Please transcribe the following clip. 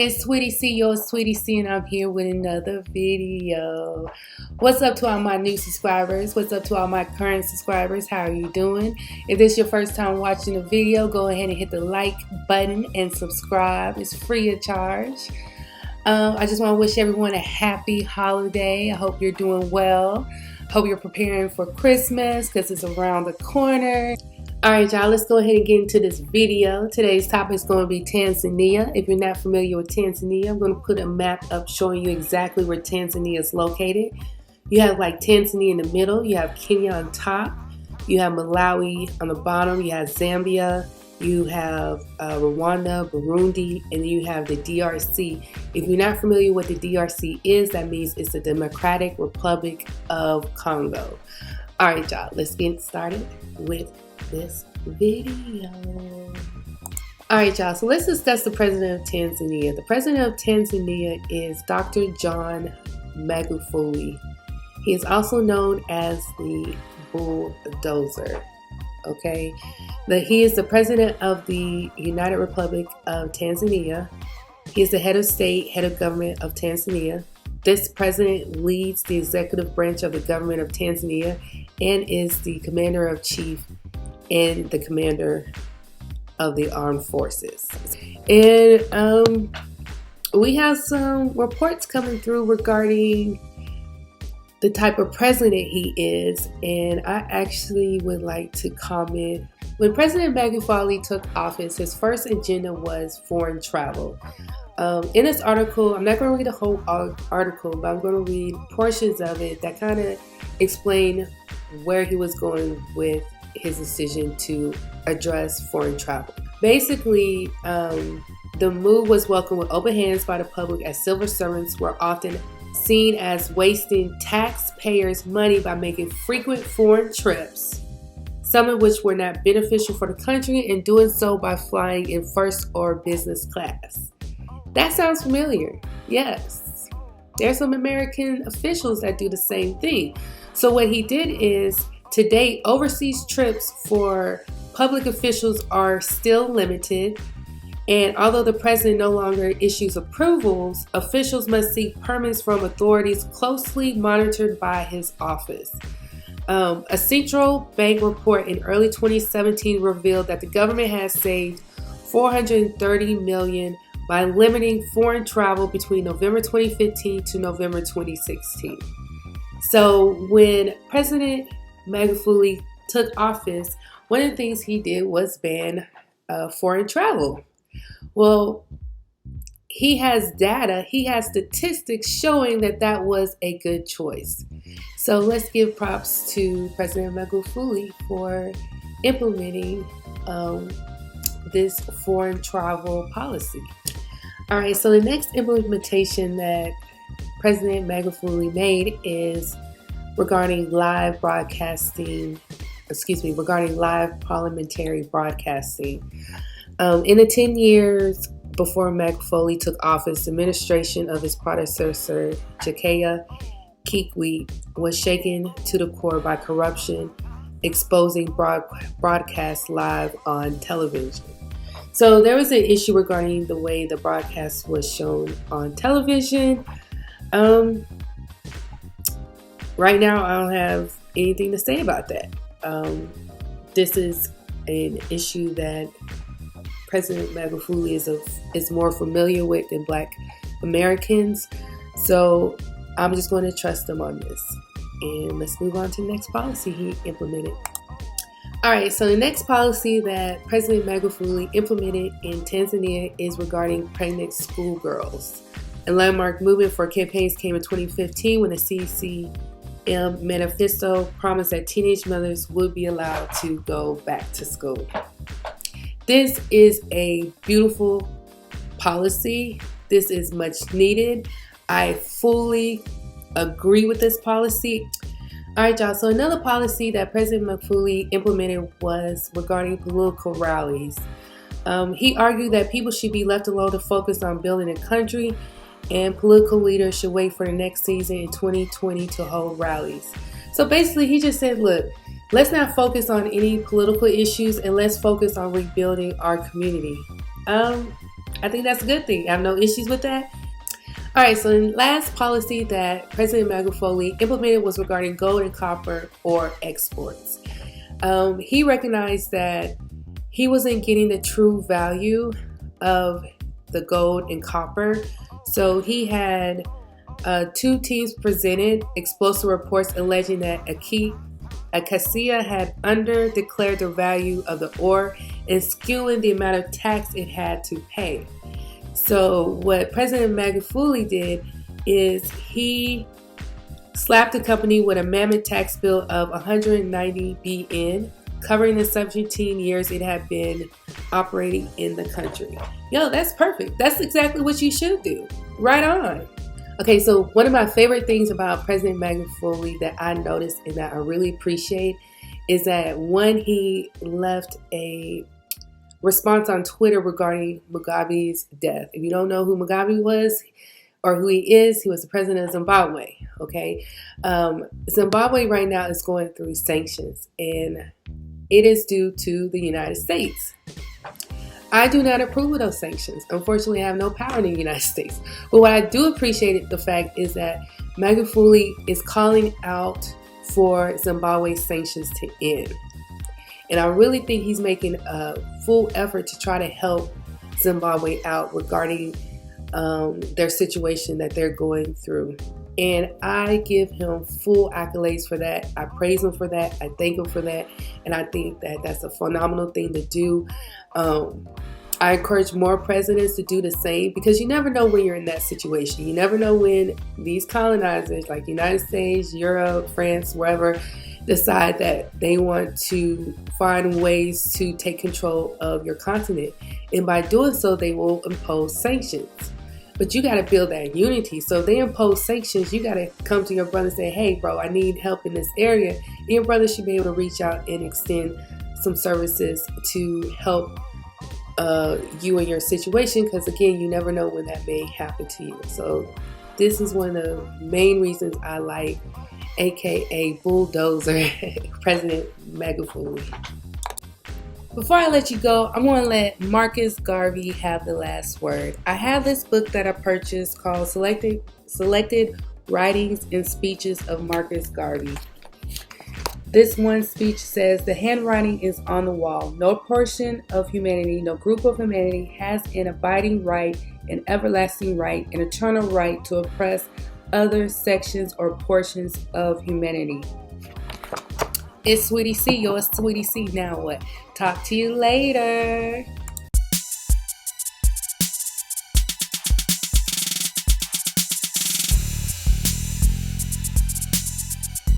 It's Sweetie C, your Sweetie C, and I'm here with another video. What's up to all my new subscribers? What's up to all my current subscribers? How are you doing? If this is your first time watching the video, go ahead and hit the like button and subscribe. It's free of charge. I just want to wish everyone a happy holiday. I hope you're doing well. Hope you're preparing for Christmas because it's around the corner. Alright y'all, let's go ahead and get into this video. Today's topic is going to be Tanzania. If you're not familiar with Tanzania, I'm going to put a map up showing you exactly where Tanzania is located. You have like Tanzania in the middle, you have Kenya on top, you have Malawi on the bottom, you have Zambia, you have Rwanda, Burundi, and then you have the DRC. If you're not familiar with the DRC is, that means it's the Democratic Republic of Congo. Alright y'all, let's get started with this video. Alright y'all, so let's discuss the president of Tanzania. The president of Tanzania is Dr. John Magufuli. He is also known as the bulldozer. Okay, he is the president of the United Republic of Tanzania. He is the head of state, head of government of Tanzania. This president leads the executive branch of the government of Tanzania and is the commander-in-chief and the commander of the armed forces. And we have some reports coming through regarding the type of president he is, and I actually would like to comment. When President Magufuli took office, his first agenda was foreign travel. In this article, I'm not going to read the whole article, but I'm going to read portions of it that kind of explain where he was going with his decision to address foreign travel. Basically, the move was welcomed with open hands by the public, as civil servants were often seen as wasting taxpayers' money by making frequent foreign trips, some of which were not beneficial for the country, and doing so by flying in first or business class. That sounds familiar. Yes, there's some American officials that do the same thing. So what he did is, to date, overseas trips for public officials are still limited, and although the president no longer issues approvals, officials must seek permits from authorities closely monitored by his office. A central bank report in early 2017 revealed that the government has saved $430 million by limiting foreign travel between November 2015 to November 2016. So when President Magufuli took office, one of the things he did was ban foreign travel. Well, he has data, he has statistics showing that that was a good choice. So let's give props to President Magufuli for implementing this foreign travel policy. All right, so the next implementation that President Magufuli made is regarding live parliamentary broadcasting. In the 10 years before Magufuli took office, the administration of his predecessor, Jakaya Kikwete, was shaken to the core by corruption, exposing broadcast live on television. So there was an issue regarding the way the broadcast was shown on television. Right now, I don't have anything to say about that. This is an issue that President Magufuli is more familiar with than Black Americans. So I'm just going to trust him on this. And let's move on to the next policy he implemented. All right, so the next policy that President Magufuli implemented in Tanzania is regarding pregnant schoolgirls. A landmark movement for campaigns came in 2015 when the CCM manifesto promised that teenage mothers would be allowed to go back to school. This is a beautiful policy. This is much needed. I fully agree with this policy. All right, y'all. So another policy that President Magufuli implemented was regarding political rallies. He argued that people should be left alone to focus on building a country, and political leaders should wait for the next season in 2020 to hold rallies. So basically, he just said, look, let's not focus on any political issues and let's focus on rebuilding our community. I think that's a good thing. I have no issues with that. All right, so the last policy that President Magufuli implemented was regarding gold and copper ore exports. He recognized that he wasn't getting the true value of the gold and copper. So he had two teams presented explosive reports alleging that Acacia had under-declared the value of the ore and skewing the amount of tax it had to pay. So what President Magufuli did is he slapped the company with a mammoth tax bill of 190 BN, covering the 17 years it had been operating in the country. Yo, that's perfect. That's exactly what you should do. Right on. Okay, so one of my favorite things about President Magufuli that I noticed and that I really appreciate is that when he left a response on Twitter regarding Mugabe's death. If you don't know who Mugabe was or who he is, he was the president of Zimbabwe. Okay, Zimbabwe right now is going through sanctions, and it is due to the United States. I do not approve of those sanctions. Unfortunately, I have no power in the United States. But what I do appreciate the fact is that Magufuli is calling out for Zimbabwe's sanctions to end. And I really think he's making a full effort to try to help Zimbabwe out regarding their situation that they're going through. And I give him full accolades for that. I praise him for that. I thank him for that. And I think that that's a phenomenal thing to do. I encourage more presidents to do the same, because you never know when you're in that situation. You never know when these colonizers like the United States, Europe, France, wherever, decide that they want to find ways to take control of your continent. And by doing so, they will impose sanctions. But you got to build that unity. So if they impose sanctions, you got to come to your brother and say, hey, bro, I need help in this area. And your brother should be able to reach out and extend some services to help you in your situation. Because again, you never know when that may happen to you. So this is one of the main reasons I like aka Bulldozer, President Magufuli. Before I let you go, I'm going to let Marcus Garvey have the last word. I have this book that I purchased called Selected Writings and Speeches of Marcus Garvey. This one speech says, the handwriting is on the wall. No portion of humanity, no group of humanity has an abiding right, an everlasting right, an eternal right to oppress other sections or portions of humanity. It's Sweetie C, yours Sweetie C. Now what? Talk to you later.